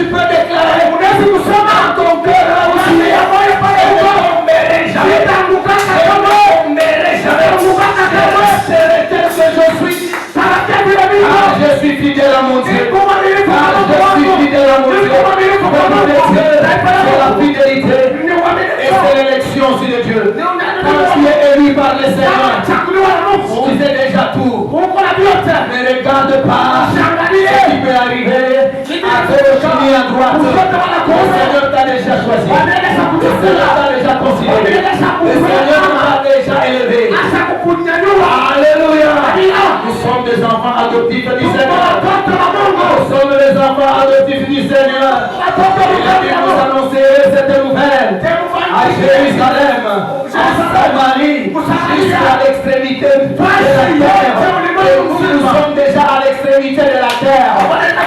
tu peux déclarer dans ton cœur là aussi. Je suis fidèle à mon Dieu. Je suis fidèle à mon Dieu. C'est la fidélité et c'est l'élection aussi de Dieu. Quand tu es élu par le Seigneur, tu sais déjà tout. Ne regarde pas ce qui peut arriver à gauche ni à droite. Le Seigneur t'a déjà choisi. Le Seigneur t'a déjà considéré. Le Seigneur t'a déjà élevé. Alléluia. Nous sommes des enfants adoptifs du Seigneur. Nous sommes les enfants adoptifs du Seigneur. Il a dit nous annoncer cette nouvelle à Jérusalem, à Samarie, jusqu'à l'extrémité de la terre. Nous sommes déjà à l'extrémité de la terre.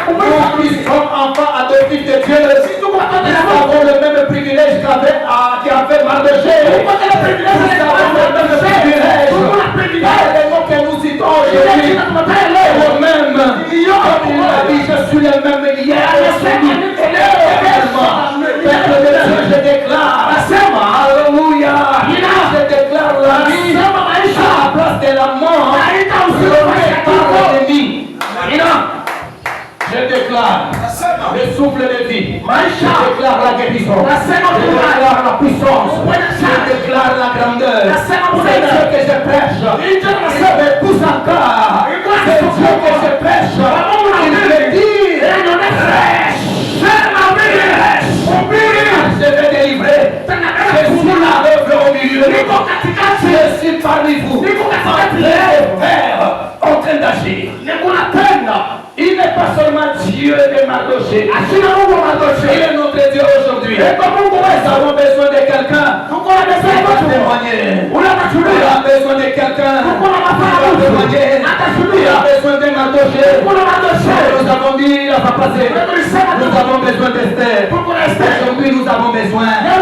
Nous qui sommes enfants adoptifs de Dieu, nous avons le même privilège qu'avait Mardochée. Nous avons le même privilège. Les mots que nous citons aujourd'hui, c'est le même. Comme il a dit, je suis le même hier, aujourd'hui, éternellement. Peuple de Dieu, je déclare, alléluia, je déclare la vie à la place de la mort, par l'ennemi. Je déclare le souffle de vie. Je déclare la guérison. Je déclare la puissance. Je déclare la grandeur. C'est Dieu que je prêche. Il me pousse encore. C'est Dieu que je prêche. Il me dit, je vais délivrer. Je suis la l'œuvre au milieu. Je suis parmi vous. En train d'agir. Il n'est pas seulement Dieu de Mardochée. Il est notre Dieu aujourd'hui. Nous avons besoin de quelqu'un qui va témoigner. Il a besoin de quelqu'un qui va témoigner. Il a besoin de Mardochée. Nous avons dit, il va passer. Nous avons besoin d'Esther. Aujourd'hui, nous avons besoin de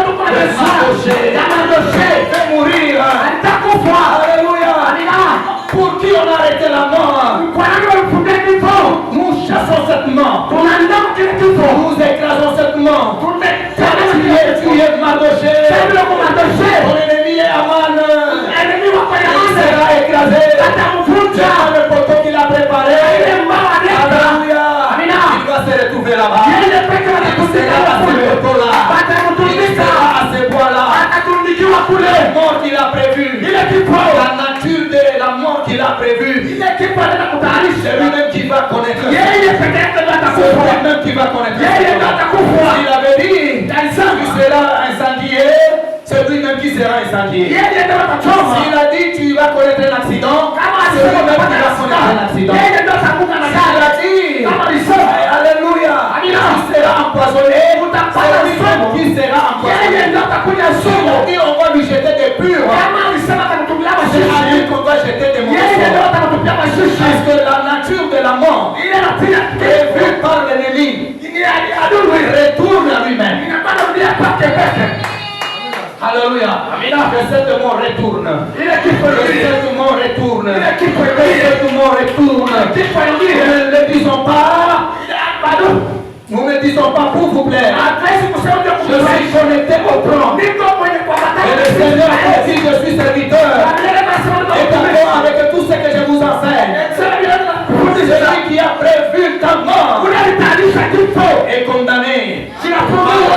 Mardochée. Fait mourir. Alléluia. Pour qui on a arrêté la mort? Nous chassons cette mort. Nous écrasons cette mort. Tu es Mardochée. Ton ennemi est Aman. Il sera écrasé. Dans le poteau qu'il a préparé. Alléluia. Il va se retrouver là-bas. Il sera à ce poteau-là. Il sera à ce bois-là. La mort qu'il a prévue. La nature de la mort qu'il a prévue. C'est lui-même qui va connaître. C'est lui-même qui va connaître. Il avait dit, tu seras incendié. C'est lui-même qui sera incendié. S'il a dit, tu vas connaître un accident. C'est lui-même qui va connaître un accident. S'il a dit, alléluia, tu seras empoisonné. C'est lui-même qui sera empoisonné. S'il a dit, on va lui jeter des purs. C'est à lui qu'on va jeter des mauvais. Parce que la nature de la mort est vue par l'ennemi. Il retourne à lui-même. Alléluia. Que cette mort retourne. Que cette mort retourne. Que cette mort retourne. Nous ne disons pas. Nous ne disons pas pour vous plaire. Je suis connecté au trône. Et le Seigneur dit, je suis serviteur. Et d'accord avec tout ce que je vous enseigne. Celui qui a prévu ta mort est condamné à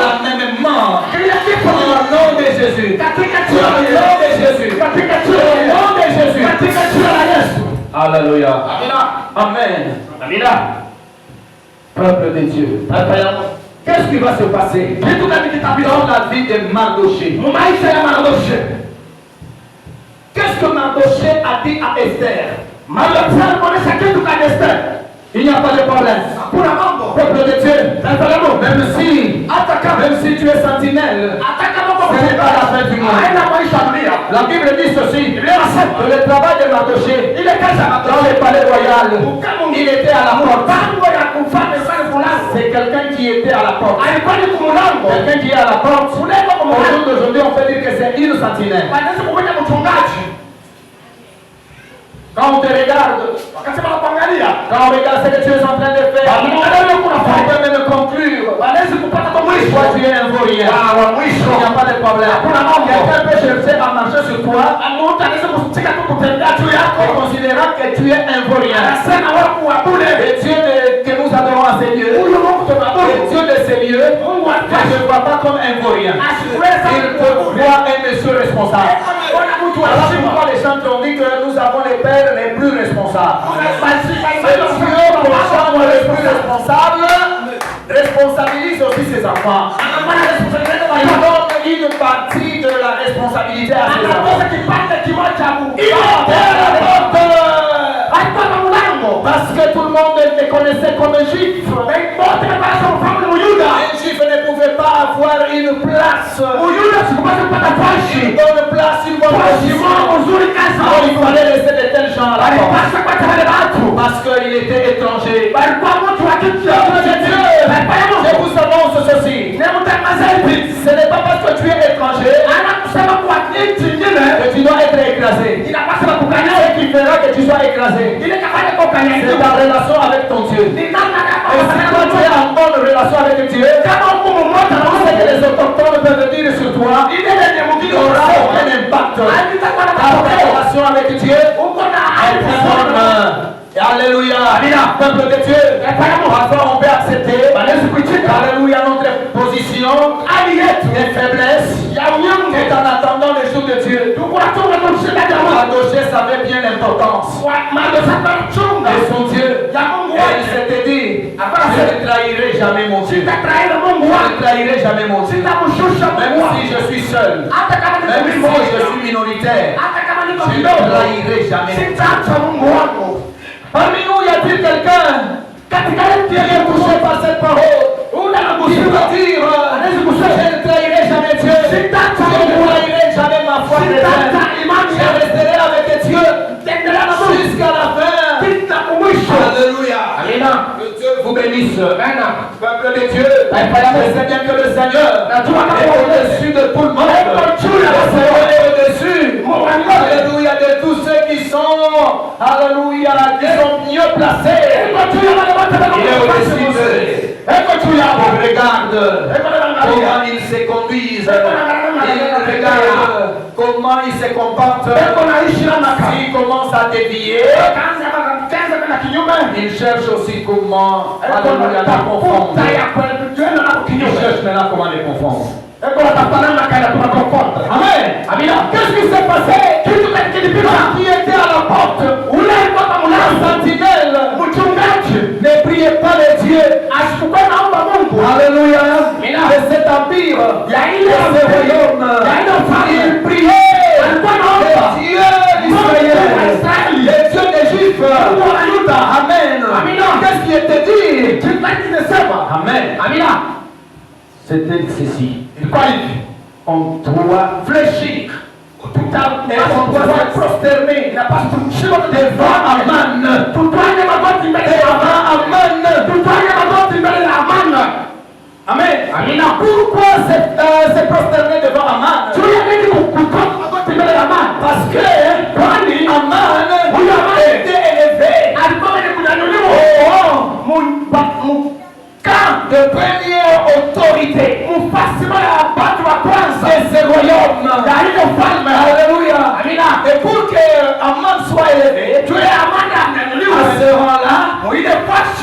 la même mort. Au nom de Jésus. Au nom de Jésus. Au nom de Jésus. Alléluia. Amen. Peuple de Dieu. Qu'est-ce qui va se passer dans la vie de Mardochée? Qu'est-ce que Mardochée a dit à Esther? Il n'y a pas de problème. Peuple de Dieu, même si tu es sentinelle, ce n'est pas la fin du monde. La Bible dit ceci, que le travail de Mardochée dans le palais royal, il était à la porte. C'est quelqu'un qui était à la porte. Quelqu'un qui est à la porte. Aujourd'hui, on peut dire que c'est une sentinelle. Quand on te regarde, quand on regarde ce que tu es en train de faire, on peut même conclure rien. Il n'y a pas de problème. Quelqu'un peut chercher à marcher sur toi et considérant que tu es un vaurien. Et Dieu que nous adorons à ces lieux, et Dieu de ces lieux, ne te voit pas comme un vaurien. Il te voit un monsieur responsable. Voilà pourquoi les gens ont dit que nous avons les pères les plus responsables. Et Dieu, pour chambre les plus responsables, responsabilise aussi ses enfants. Il donne une partie de la responsabilité à ses enfants. Il est la porte. Parce que tout le monde les connaissait comme un juif. Un juif ne pouvait pas avoir une place. Il donne place, une bonne position. Il fallait laisser de tels gens là. Parce qu'il était étranger. Je vous annonce ceci. Ce n'est pas parce que tu es étranger que tu dois être écrasé. Ce qui fera que tu sois écrasé, c'est ta relation avec ton Dieu. Et si toi tu es en bonne relation avec Dieu, tout ce que les autochtones peuvent dire sur toi n'aura aucun impact. Ta relation avec Dieu est énorme. Alléluia. Peuple de Dieu, parfois on peut accepter, alléluia, notre position des faiblesses et en attendant le jour de Dieu. Mardochée savait bien l'importance de son Dieu. Et il s'était dit, je ne trahirai jamais mon Dieu. Je ne trahirai jamais mon Dieu. Même si je suis seul, même si je suis minoritaire, je ne trahirai jamais mon Dieu. Parmi nous, y a-t-il quelqu'un qui est touché par cette parole? Il veut dire, je ne trahirai jamais Dieu, je ne trahirai jamais ma foi chrétienne, je resterai avec Dieu jusqu'à la fin. Alléluia. Que Dieu vous bénisse. Peuple de Dieu, c'est bien que le Seigneur est au-dessus de tout le monde. Le Seigneur est au-dessus, alléluia, de tous ceux qui sont, alléluia, qui sont mieux placés. Il est au-dessus d'eux. Regarde comment ils se conduisent. Il regarde comment ils se comportent. S'ils commencent à dévier, il cherche aussi comment, alléluia, les confondre. Il cherche maintenant comment les confondre. Amen. Qu'est-ce qui s'est passé? Qui était à la porte? La sentinelle ne priait pas les dieux. Alléluia. De cet empire, de ce royaume, il priait les dieux d'Israël, les dieux des Juifs. Amen. Qu'est-ce qui était dit? Amen. C'était ceci. On doit fléchir. Et on doit se prosterner devant Aman. Amen. Pourquoi se prosterner devant Aman? Parce que Aman était élevé de première autorité de ce royaume. Alléluia. Et pour que Aman soit élevé, à ce rang-là,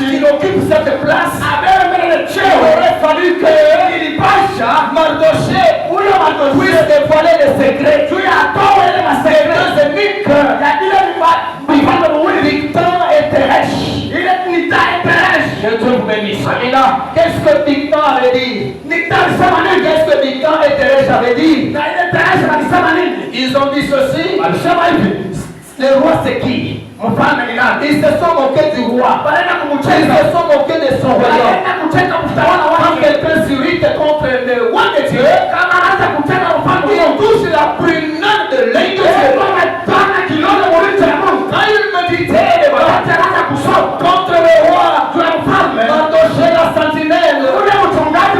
il occupe cette place. Il aurait fallu que Mardochée puisse dévoiler les secrets. Les deux énigmes, Bigtan et Teresh. Que Dieu vous bénisse. Qu'est-ce que Bigtan avait dit? Qu'est-ce que Bigtan et Teresh avaient dit? Ils ont dit ceci. Le roi c'est qui? Ils se sont moqués du roi. Ils se sont moqués de son royaume. Quand quelqu'un s'irrite contre le roi de Dieu, il touche la prunelle de l'œil de Dieu. Quand il méditait contre le roi, Mardochée la sentinelle,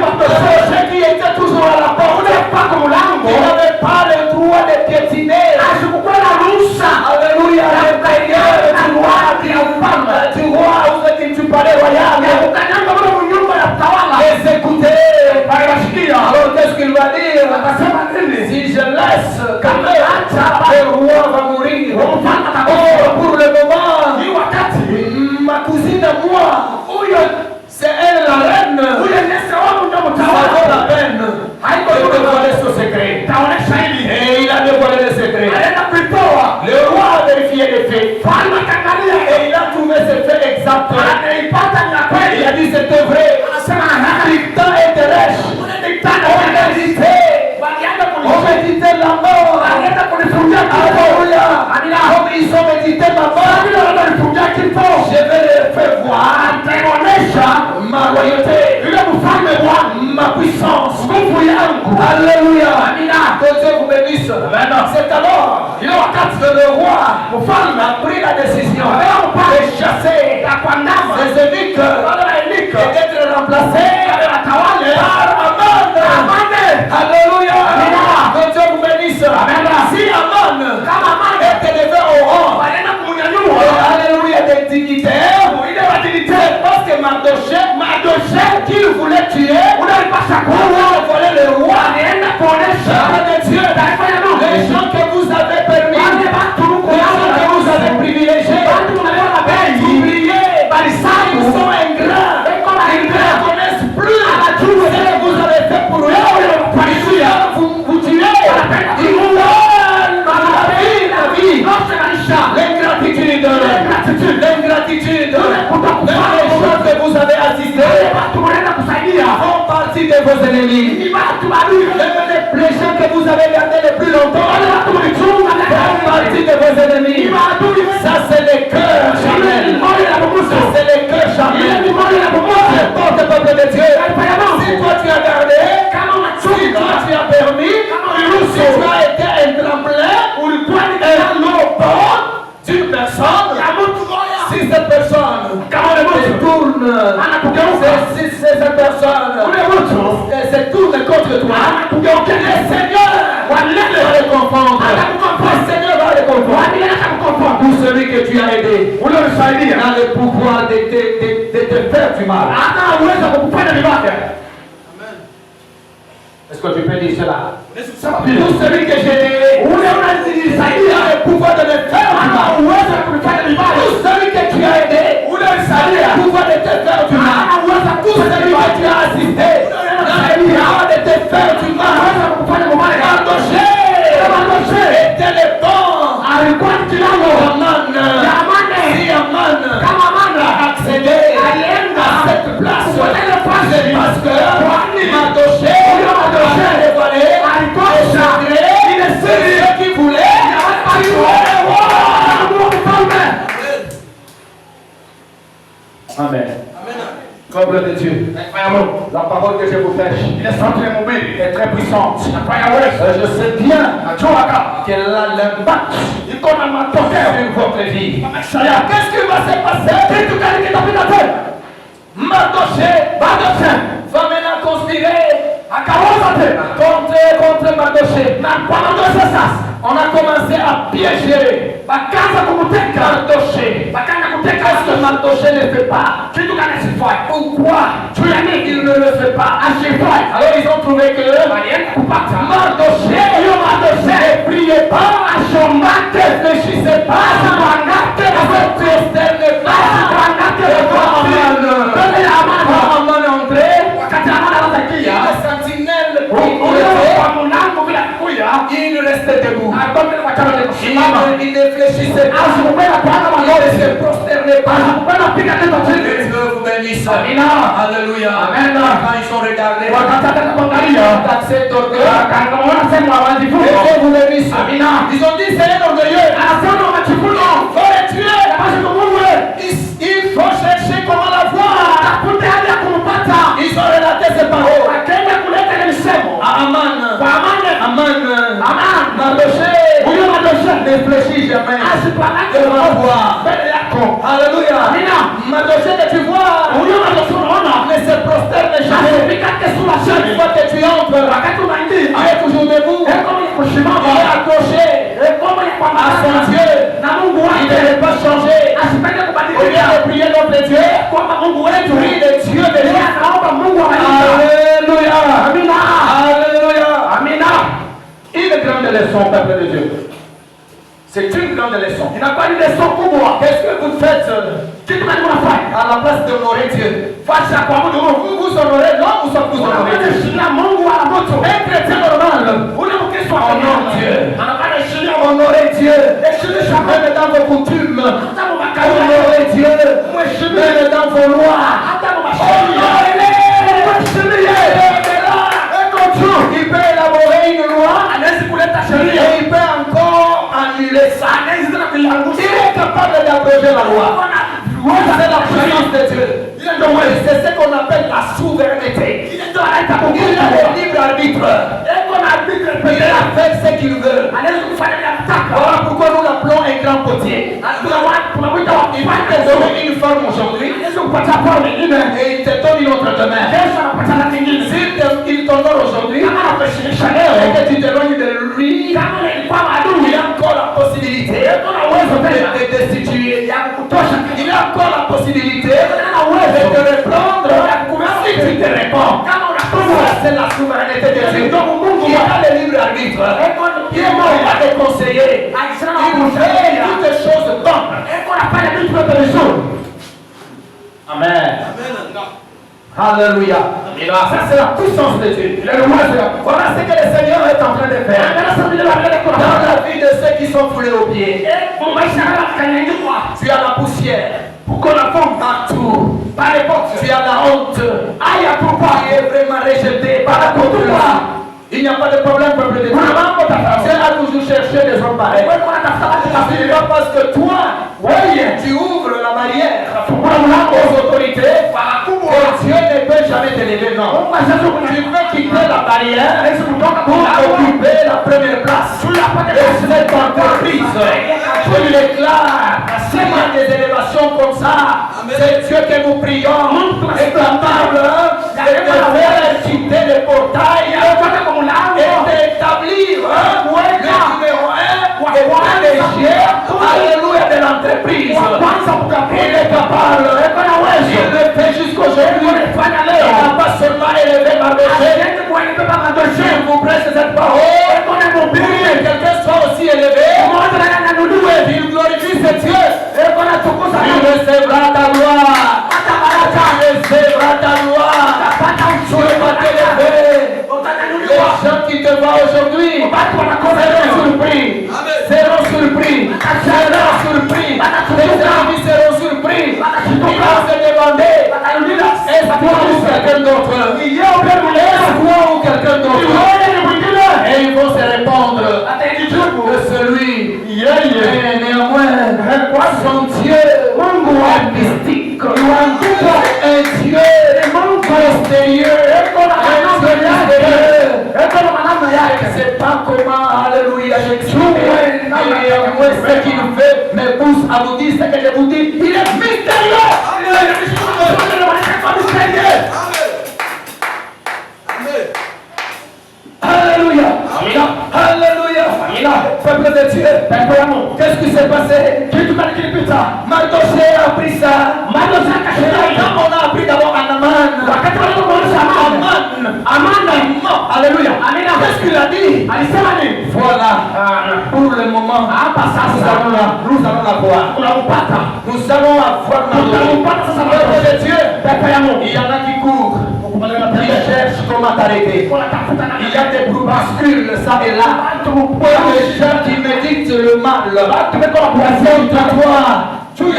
Mardochée qui était toujours à la porte, il n'avait pas le droit de piétiner. Alléluia, l'intérieur du roi qui est femme, du roi du palais royal. Les écouter. Alors qu'est-ce partie de vos ennemis. Même les gens que vous avez gardés le plus longtemps font partie de vos ennemis. Ça c'est le cœur charnel. Ça c'est le cœur charnel. Porte le peuple de Dieu. Si toi tu as gardé, si toi tu as permis, si tu as été un tremplin, un low d'une personne, si cette personne se tourne, si cette personne se tourne contre toi, le Seigneur va les confondre. Le Seigneur va les confondre. Pour celui que tu as aidé, dans le pouvoir de te faire du mal. Est-ce que tu peux dire cela? Tout celui que j'ai aidé, dans le pouvoir de me faire du mal. Tout celui que tu as aidé, dans le pouvoir de te faire du mal. Tout celui que tu as assisté, dans le pouvoir de te faire du mal. Mardoché était le bon. Aman a accédé à cette place. C'est parce que Mardoché a dévoilé et chagré ce qu'il voulait. Amen. Peuple de Dieu, la parole que je vous prêche est très puissante. Je sais bien qu'elle a l'impact sur votre vie. Qu'est-ce qui va se passer? Mardoché va maintenant conspirer contre Mardoché. On a commencé à piéger Mardoché. Qu'est-ce que Mardoché ne fait pas? Pourquoi il ne le fait pas? Alors ils ont trouvé que Mardoché ne priait pas, ne réfléchissait pas, ne se prosternait pas. Aman est entré, la sentinelle il restait debout. Il ne réfléchissait pas. Il ne se prosternait pas. Dieu vous bénisse. Alléluia. Quand ils sont regardés, taxés d'orgueil. Dieu vous bénisse. Ils ont dit c'est un orgueilleux. Il faut le tuer. Il faut chercher comment la voir. Ils ont relaté ces paroles. Aman, Mardoché, ne réfléchis jamais. De voir. Alléluia. Mardoché que tu vois, ne se prosterne jamais. Chaque fois que tu entres, il est toujours debout. Il est accroché à son Dieu. Il ne veut pas changer. Au lieu de prier notre Dieu, prie le Dieu de lui. Alléluia. Alléluia. Une grande leçon, peuple de Dieu. C'est une grande leçon. Il n'a pas une leçon pour moi. Qu'est-ce que vous faites à la place d'honorer Dieu? Vous honorez l'homme ou vous honorez Dieu? Un chrétien normal honore Dieu. Honorez Dieu. Même dans vos coutumes. Honorez Dieu. Même dans vos lois. Honorez-les. Il peut élaborer une loi et il peut encore annuler ça. Il est capable d'abroger la loi. C'est la puissance de Dieu. C'est ce qu'on appelle la souveraineté. Il a le libre arbitre. Il fait ce qu'il veut. Voilà pourquoi nous l'appelons un grand potier. Il va te donner une forme aujourd'hui et il te donne une autre demain. S'il t'honore aujourd'hui et que tu t'éloignes de lui, il a encore la possibilité de te destituer. Il a encore la possibilité de te reprendre si tu te réponds. Ça, c'est la souveraineté de Dieu. Il a le libre arbitre. Il va te conseiller. Il fait toutes les choses bonnes. Amen. Alléluia. Ça c'est la puissance de Dieu. Voilà ce que le Seigneur est en train de faire dans la vie de ceux qui sont foulés aux pieds. Tu as la poussière partout. Tu as la honte. Tu es vraiment rejeté n'y a pas de problème, peuple de Dieu. Dieu a toujours cherché des hommes pareils. Ce n'est pas parce que toi, tu ouvres la barrière aux autorités que Dieu ne peut jamais t'élever. Non. Tu peux quitter la barrière pour occuper la première place de cette entreprise. Je déclare, s'il y a des élévations comme ça, c'est Dieu que nous prions est capable de faire quitter le portail et d'établir le numéro 1 et privilégié, alléluia, de l'entreprise. Il est capable, il le fait jusqu'aujourd'hui. Il n'a pas seulement élevé Mardochée. Je vous prête cette parole. Quelqu'un soit aussi élevé. Il glorifie ce Dieu. Il recevra ta gloire. Il recevra ta gloire. Tu vas t'élever. Les gens qui te voient aujourd'hui seront surpris. Seront surpris. Seront surpris. Les amis seront surpris. Ils vont se demander, est-ce toi ou quelqu'un d'autre? Est-ce toi ou quelqu'un d'autre? Et ils vont se répondre que celui mais néanmoins son Dieu est mystique, un Dieu postérieur, c'est pas comment, alléluia, j'explique, néanmoins ce qu'il fait me pousse à vous dire ce que je vous dis, il est mystérieux. Alléluia. Alléluia. Peuple de Dieu. Qu'est-ce qui s'est passé? Mardochée a appris ça. Quand on a appris d'abord à Naman. Alléluia. Qu'est-ce qu'il a dit? Voilà. Pour le moment, nous allons la voir. Nous allons avoir Mardochée. Peuple de Dieu. Il y en a qui courent. Ils cherchent comment t'arrêter. Il y a des bascules, ça et là. Des gens qui méditent le mal. Il y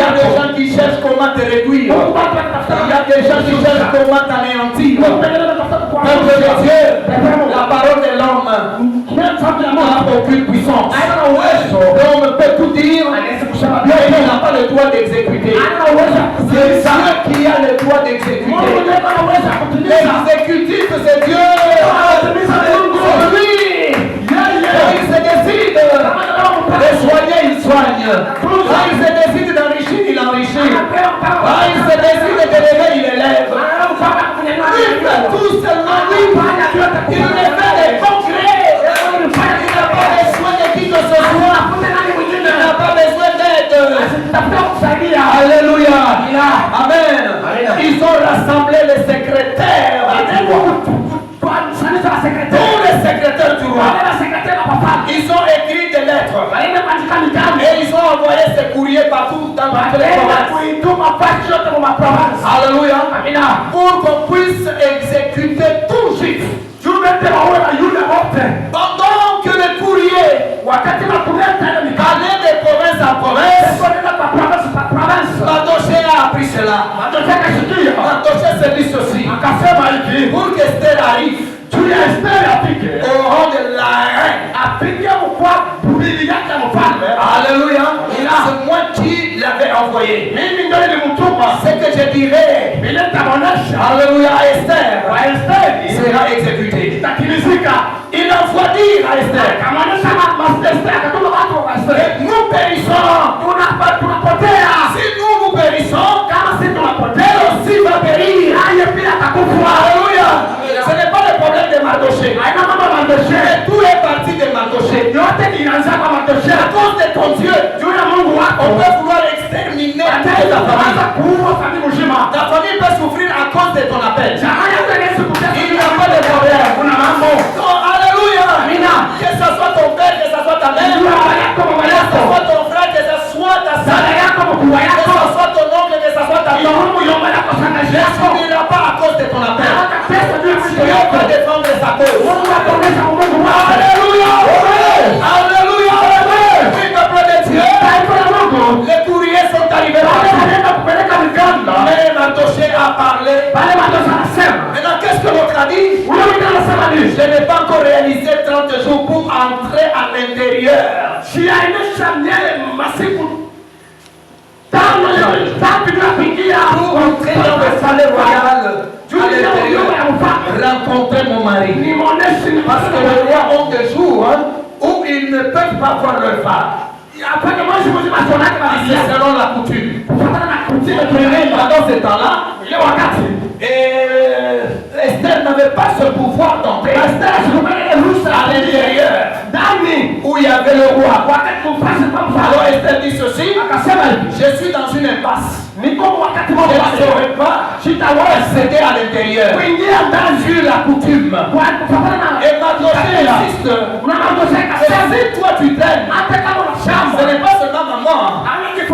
a des gens qui cherchent comment te réduire. Il y a des gens qui cherchent comment t'anéantir. Peuple de Dieu, la parole de l'homme n'a aucune puissance. L'homme peut tout dire, mais il n'a pas le droit d'exécuter. C'est Dieu qui a le droit d'exécuter. L'exécutif, c'est Dieu. C'est lui. Il se décide de soigner, il soigne. Il se décide d'enrichir, il enrichit. Il se décide d'élever, il élève. Il fait tout seulement lui. Il ne fait des concrets. Il n'a pas besoin de qui que ce soit. Il n'a pas besoin d'aide. Alléluia. Amen. Ils ont rassemblé les secrétaires du roi. Tous les secrétaires du roi. Ils ont écrit des lettres. Et ils ont envoyé ces courriers partout dans toutes les provinces. Alléluia. Pour qu'on puisse exécuter tout juif. Pendant que les courriers allaient de province en province, Mardochée a appris cela. Mardochée s'est dit ceci. Pour qu'Esther arrive au rang de la reine. Alléluia. C'est moi qui l'avais envoyé. Ce que je dirais, alléluia, à Esther sera exécuté. Il envoie dire à Esther, nous périssons. Si nous périssons, elle aussi va périr. Alléluia. Ce n'est pas le problème de Mardochée. Tout est parti de Mardochée. À cause de ton Dieu, on peut vouloir exterminer ta famille. Ta famille peut souffrir à cause de ton appel. Il n'y a pas de problème. Alléluia. Que ce soit ton père, que ce soit ta mère, que ce soit ton frère, que ce soit ta soeur, que ce soit ton oncle, que ce soit ta tante, ne souffrira pas à cause de ton appel. Dieu va défendre sa cause. Alléluia. Alléluia. Oui, peuple de Dieu. Les courriers sont arrivés. Mais Mardochée a parlé. Maintenant, qu'est-ce que l'autre a dit? Je n'ai pas encore réalisé 30 jours pour entrer à l'intérieur. Pour entrer dans le palais royal, à l'intérieur, rencontrer mon mari. Parce que les rois ont des jours où ils ne peuvent pas voir leur femme. C'est selon la coutume. Pendant ce temps-là, Esther n'avait pas ce pouvoir d'entrer à l'intérieur où il y avait le roi. Alors Esther dit ceci, je suis dans une impasse. Je ne saurais pas accéder à l'intérieur sur la coutume. Et Mardochée insiste. Et si toi tu t'aimes, ce n'est pas seulement maman,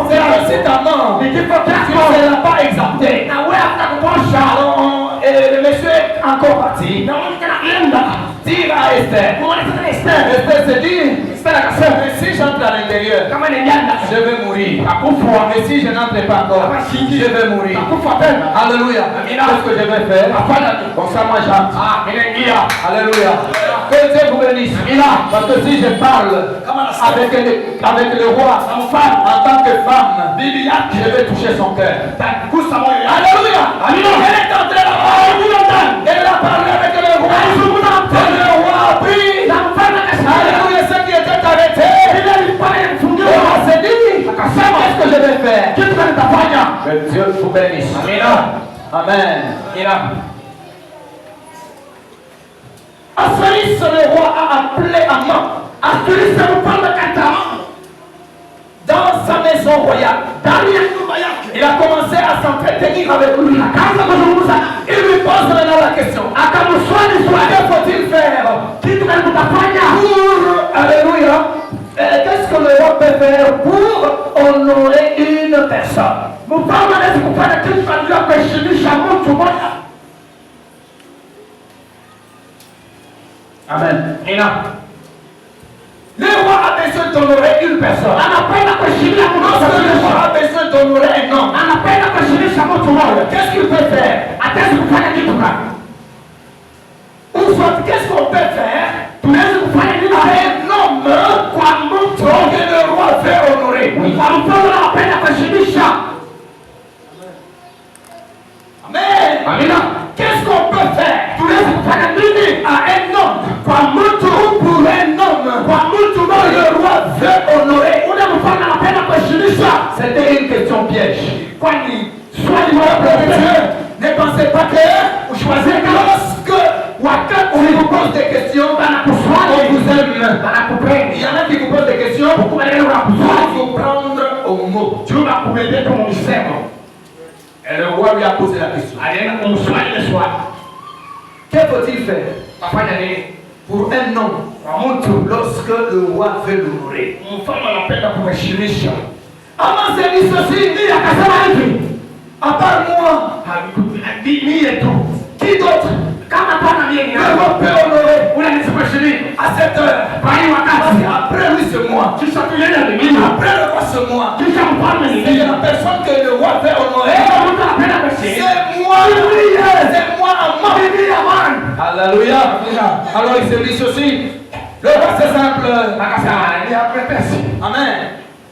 c'est aussi ta maman. Tu ne seras pas exempté. Alors, le monsieur est encore parti. Dire à Esther. Esther se dit, mais si j'entre à l'intérieur, je vais mourir. Mais si je n'entre pas encore, je vais mourir. Alléluia. Qu'est-ce que je vais faire? Comme ça, moi j'entre. Alléluia. Que Dieu vous bénisse. Parce que si je parle avec le roi en tant que femme, je vais toucher son cœur. Alléluia. Elle est entrée là-bas. Elle a parlé avec le roi. Et le roi a pris. Alléluia. Ce qui était arrêté. Le roi s'est dit, qu'est-ce que je vais faire? Que Dieu vous bénisse. Amen. Assuris, le roi a appelé Aman. Dans sa maison royale. Il a commencé à s'entretenir avec lui. Il lui pose maintenant la question. Que faut-il faire pour, alléluia, qu'est-ce que le roi peut faire pour honorer une personne? Amen. Le roi a besoin d'honorer une personne. Lorsque le roi a besoin d'honorer un homme, qu'est-ce qu'il peut faire? Ou soit, qu'est-ce qu'on peut faire? Un homme que le roi veut honorer. Amen. Qu'est-ce qu'on peut faire? À un homme, pour un homme, que le roi veut honorer. C'était une question piège. Ne pensez pas que lorsque on vous pose des questions, on vous aime. Il y en a qui vous posent des questions pour vous prendre au mot. Et le roi lui a posé la question. Que faut-il faire pour un homme lorsque le roi veut l'honorer? Avant c'est dit ceci, à part moi, qui d'autre? Le roi peut honorer à cette heure. Après lui c'est moi. Après le roi c'est moi. C'est la personne que le roi veut honorer. C'est moi. C'est moi Aman. Alléluia. Alors il se dit ceci. Le roi c'est simple. Amen.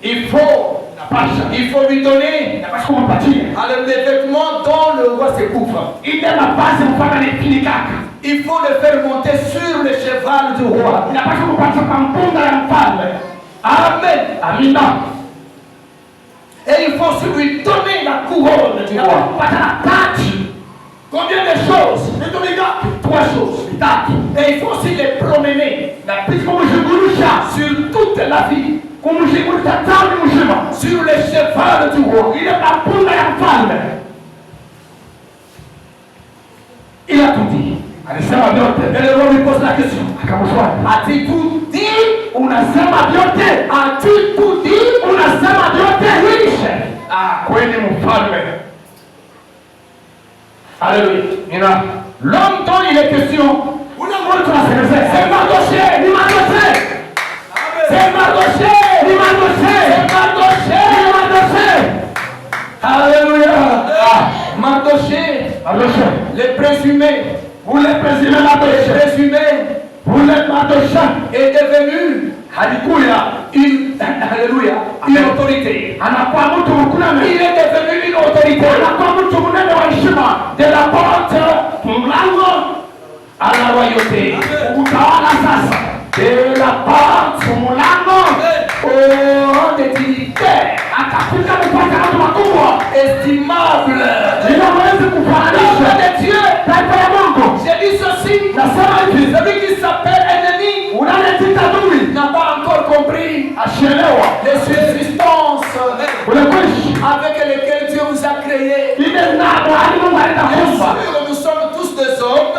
Il faut lui donner les vêtements dont le roi se couvre. Il faut le faire monter sur le cheval du roi. Amen. Et il faut aussi lui donner la couronne du roi. Combien de choses? 3 choses. Et il faut aussi les promener sur toute la vie. Sur le cheval du roi. Il a tout dit. Et le roi lui pose la question. As-tu tout dit? As-tu tout dit? Oui, chef. Alléluia. L'homme dont il est question, c'est Mardochée. C'est Mardochée. Alléluia. Mardochée, le présumé. Vous les présumez, est devenu une autorité. Il est devenu une autorité. De la porte à la royauté. De la porte au rang de dignitaire. Estimable. De Dieu. J'ai dit ceci. Celui qui s'appelle ennemi n'a pas encore compris les subsistances avec lesquelles Dieu vous a créé. Bien sûr, nous sommes tous des hommes.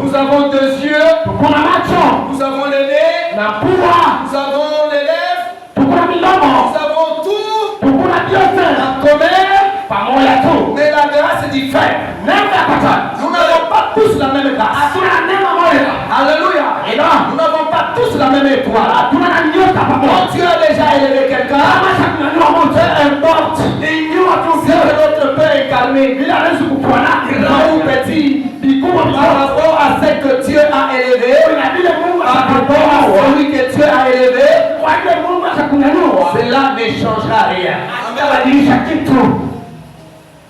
Nous avons 2 yeux. Nous avons le nez. Nous avons les lèvres. Nous avons tout en commun. Mais la grâce est différente. Nous n'avons pas tous la même grâce. Alléluia. Nous n'avons pas tous la même étoile. Quand Dieu a déjà élevé quelqu'un, peu importe, c'est notre Père incarné, grand ou petit, par rapport à ce que Dieu a élevé, par rapport à celui que Dieu a élevé, cela ne changera rien.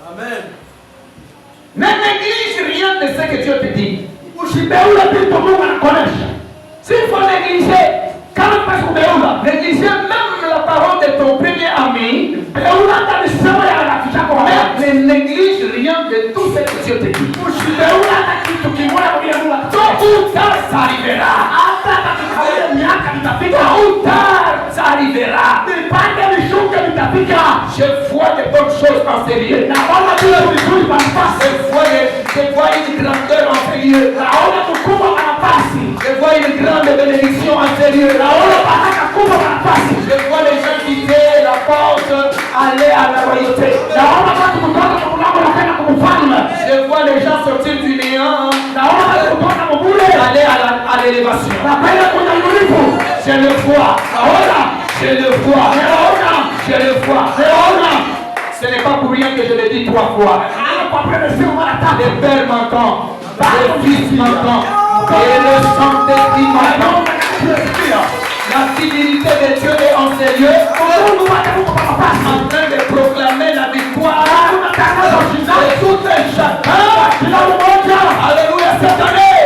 Amen. Ne néglige rien de ce que Dieu te dit. S'il faut négliger, négliger même la parole de ton premier ami, mais ne néglige rien de tout ce que Dieu te dit. Tôt ou tard, ça arrivera. Tôt ou tard, ça arrivera. Je vois de bonnes choses en ces lieux. Je vois une grandeur en ces lieux. Je vois une grande bénédiction en ces lieux. Je vois les gens quitter la porte, aller à la royauté. Je vois les gens sortir du néant, aller à l'élévation. Je le vois. Je le vois. Je le vois. Ce n'est pas pour rien que je le dis 3 fois. Le Père m'entend. Le Fils m'entend. Et le Saint-Esprit m'entend. La fidélité de Dieu est en ces lieux, en train de proclamer la victoire de tout un chacun. Alléluia, cette année.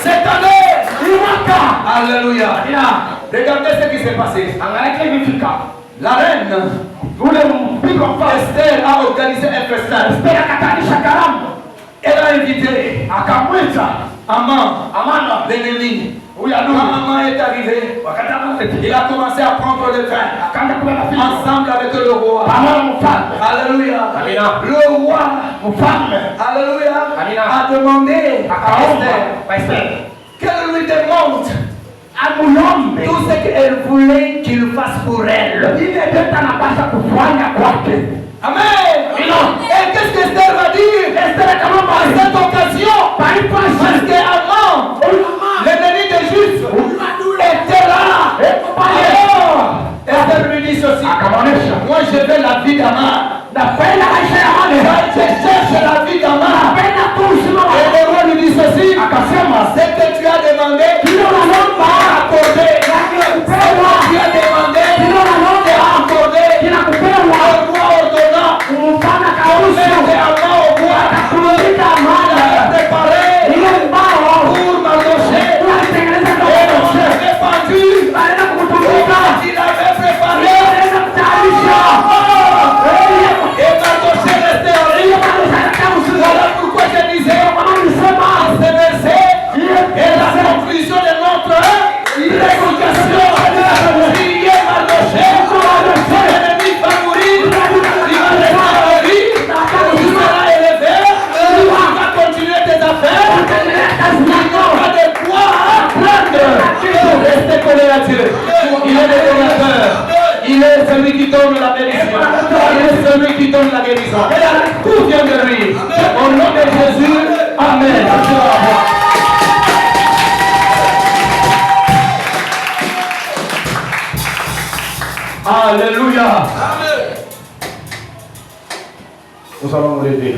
Cette année. Alléluia. Regardez ce qui s'est passé. La reine Esther a organisé un festin. Elle a invité Aman, l'ennemi. Quand Aman est arrivé, il a commencé à prendre le vin ensemble avec le roi. Alléluia. Le roi, alléluia, a demandé à Esther qu'elle lui demande tout ce qu'elle voulait qu'il fasse pour elle. Amen. Et qu'est-ce qu'Esther va dire à cette occasion? Parce qu'Aman, l'ennemi des Juifs, était là. Alors, Esther lui dit ceci. Moi je veux la vie d'Aman. Je cherche la vie d'Aman. Et le roi lui dit ceci. Ce que tu as demandé, accordé. Ce que tu as demandé, accordé. Le roi ordonna. Mettez Aman au bois. Préparé pour Mardochée. Et répandu. Il avait préparé. Et Mardochée restait en vie. Voilà pourquoi je disais en ce verset, et la conclusion de notre prédication, priez Mardochée, l'ennemi va mourir, il va rester en vie, tu seras élevé, tu vas continuer tes affaires, il n'y aura pas de quoi prendre. Restez collés à Dieu. Il est le donateur. Il est celui qui donne la bénédiction. Il est celui qui donne la guérison. Tout vient de lui. Au nom de Jésus, Amen. Alléluia. Nous allons nous lever.